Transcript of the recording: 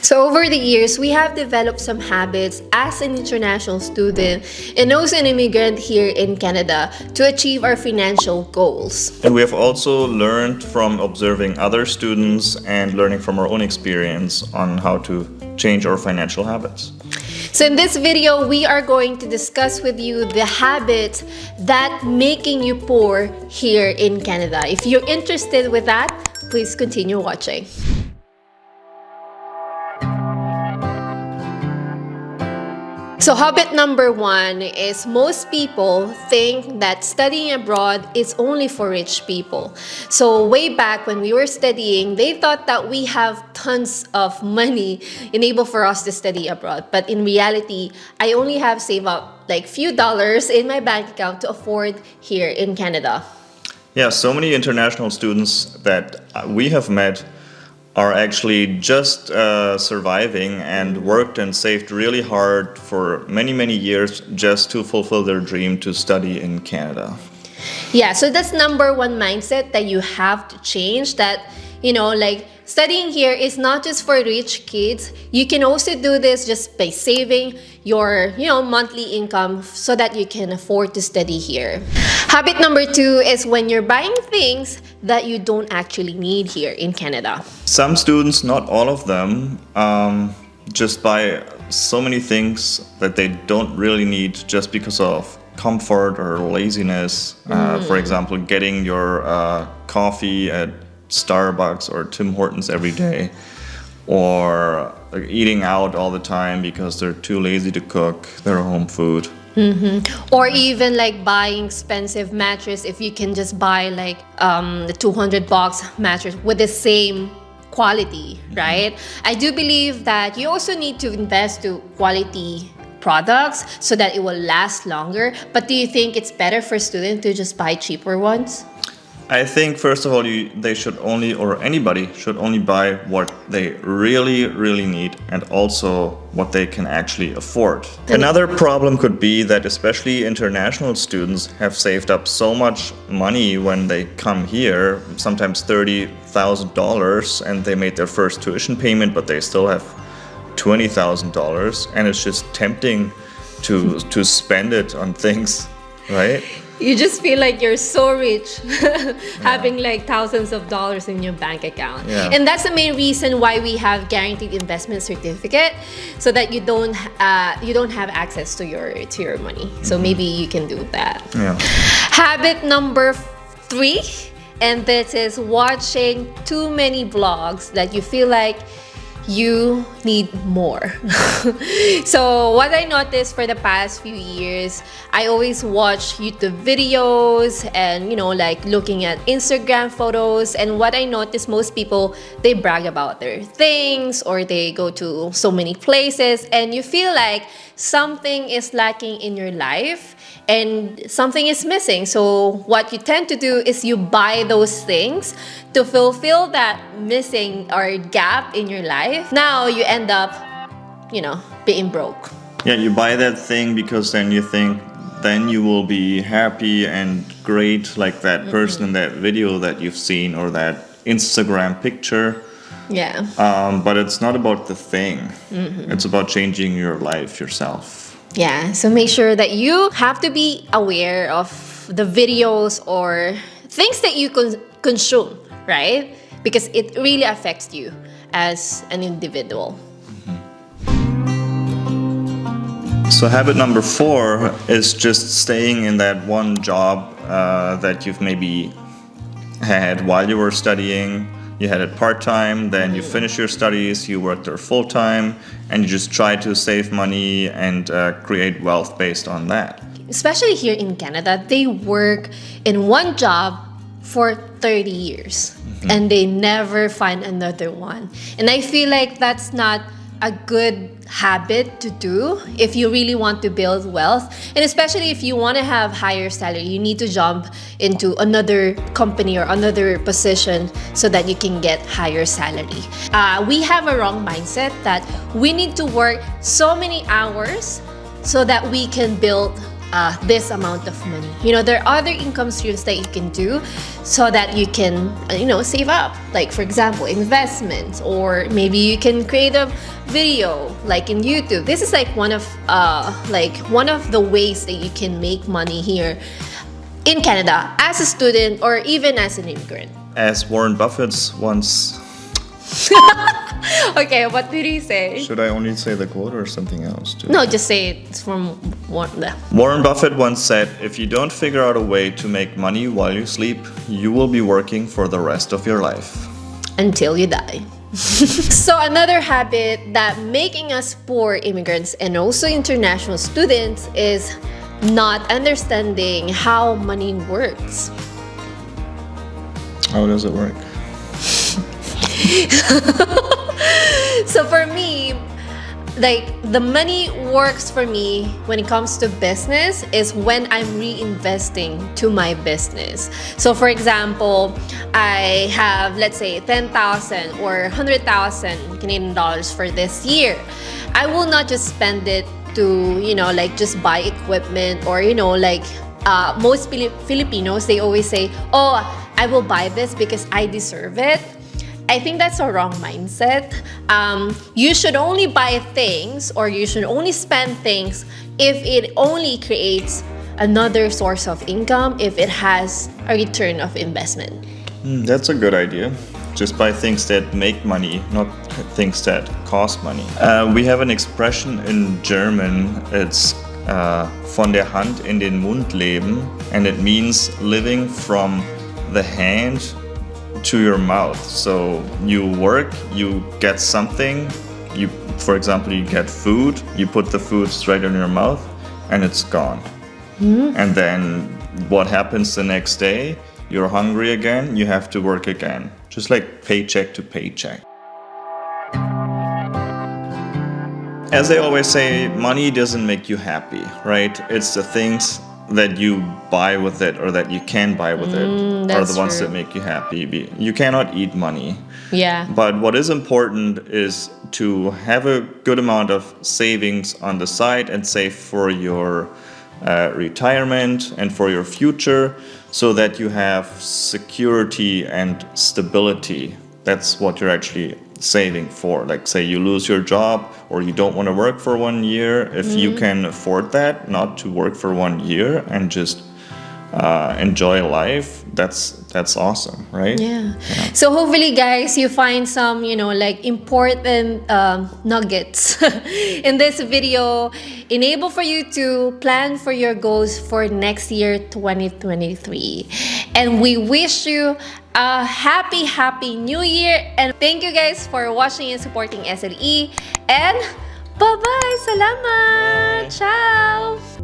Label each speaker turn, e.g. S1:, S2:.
S1: So over the years, we have developed some habits as an international student and also an immigrant here in Canada to achieve our financial goals.
S2: And we have also learned from observing other students and learning from our own experience on how to change our financial habits.
S1: So in this video, we are going to discuss with you the habits that making you poor here in Canada. If you're interested with that, please continue watching. So habit number one is most people think that studying abroad is only for rich people. So way back when we were studying, they thought that we have tons of money enable for us to study abroad. But in reality, I only have saved up like few dollars in my bank account to afford here in Canada.
S2: Yeah, so many international students that we have met are actually just surviving and worked and saved really hard for many years just to fulfill their dream to study in Canada.
S1: Yeah, so that's number one mindset that you have to change, that like studying here is not just for rich kids. You can also do this just by saving your monthly income so that you can afford to study here. Habit number two is when you're buying things that you don't actually need here in Canada.
S2: Some students, not all of them, just buy so many things that they don't really need just because of comfort or laziness. For example, getting your coffee at Starbucks or Tim Hortons every day, or eating out all the time because they're too lazy to cook their home food.
S1: Or even like buying expensive mattress if you can just buy like the $200 mattress with the same quality, right? I do believe that you also need to invest to quality products so that it will last longer. But do you think it's better for students to just buy cheaper ones?
S2: I think first of all, they should only, or anybody should only buy what they really need and also what they can actually afford. Another problem could be that especially international students have saved up so much money when they come here, sometimes $30,000, and they made their first tuition payment, but they still have $20,000, and it's just tempting to spend it on things, right?
S1: You just feel like you're so rich having like thousands of dollars in your bank account.
S2: Yeah.
S1: And that's the main reason why we have guaranteed investment certificate, so that you don't have access to your money. So maybe you can do that.
S2: Yeah.
S1: Habit number three, and this is watching too many vlogs that you feel like you need more. So what I noticed for the past few years, I always watch YouTube videos and like looking at Instagram photos, and what I noticed, most people, they brag about their things or they go to so many places, and you feel like something is lacking in your life and something is missing. So what you tend to do is you buy those things to fulfill that missing or gap in your life. Now you end up, being broke.
S2: Yeah, you buy that thing because then you think then you will be happy and great like that person in that video that you've seen or that Instagram picture.
S1: Yeah.
S2: But it's not about the thing. It's about changing your life yourself.
S1: Yeah, so make sure that you have to be aware of the videos or things that you consume, right? Because it really affects you as an individual.
S2: So habit number 4 is just staying in that one job that you've maybe had while you were studying. You had it part-time, then you finish your studies, you work there full-time, and you just try to save money and create wealth based on that.
S1: Especially here in Canada, they work in one job for 30 years and they never find another one. And I feel like that's not a good habit to do if you really want to build wealth, and especially if you want to have higher salary, you need to jump into another company or another position so that you can get higher salary. We have a wrong mindset that we need to work so many hours so that we can build this amount of money. You know, there are other income streams that you can do so that you can, save up. Like, for example, investments, or maybe you can create a video like in YouTube. This is like one of the ways that you can make money here in Canada as a student or even as an immigrant.
S2: As Warren Buffett's once...
S1: Okay, what did he say?
S2: Should I only say the quote or something else too?
S1: No, just say it's from
S2: Warren Buffett once said, if you don't figure out a way to make money while you sleep, you will be working for the rest of your life.
S1: Until you die. So another habit that making us poor immigrants and also international students is not understanding how money works.
S2: How does it work?
S1: So for me, like, the money works for me when it comes to business is when I'm reinvesting to my business. So for example, I have, let's say, 10,000 or 100,000 Canadian dollars for this year. I will not just spend it to, just buy equipment, or, most Filipinos, they always say, oh, I will buy this because I deserve it. I think that's a wrong mindset. You should only buy things, or you should only spend things if it only creates another source of income, if it has a return of investment.
S2: That's a good idea. Just buy things that make money, not things that cost money. We have an expression in German. It's von der Hand in den Mund leben, and it means living from the hand to your mouth. So you work, you get something, for example, you get food, you put the food straight in your mouth, and it's gone. And then what happens the next day? You're hungry again, you have to work again. Just like paycheck to paycheck. As they always say, money doesn't make you happy, right? It's the things that you buy with it, or that you can buy with it, are the ones that make you happy. You cannot eat money.
S1: Yeah.
S2: But what is important is to have a good amount of savings on the side and save for your retirement and for your future, so that you have security and stability. That's what you're actually saving for. Like, say you lose your job, or you don't want to work for 1 year. If you can afford that, not to work for 1 year and just enjoy life, that's awesome, right?
S1: Yeah. So hopefully, guys, you find some, important nuggets in this video, enable for you to plan for your goals for next year, 2023. And we wish you a happy new year, and thank you guys for watching and supporting SLE, and bye-bye, salamat, ciao.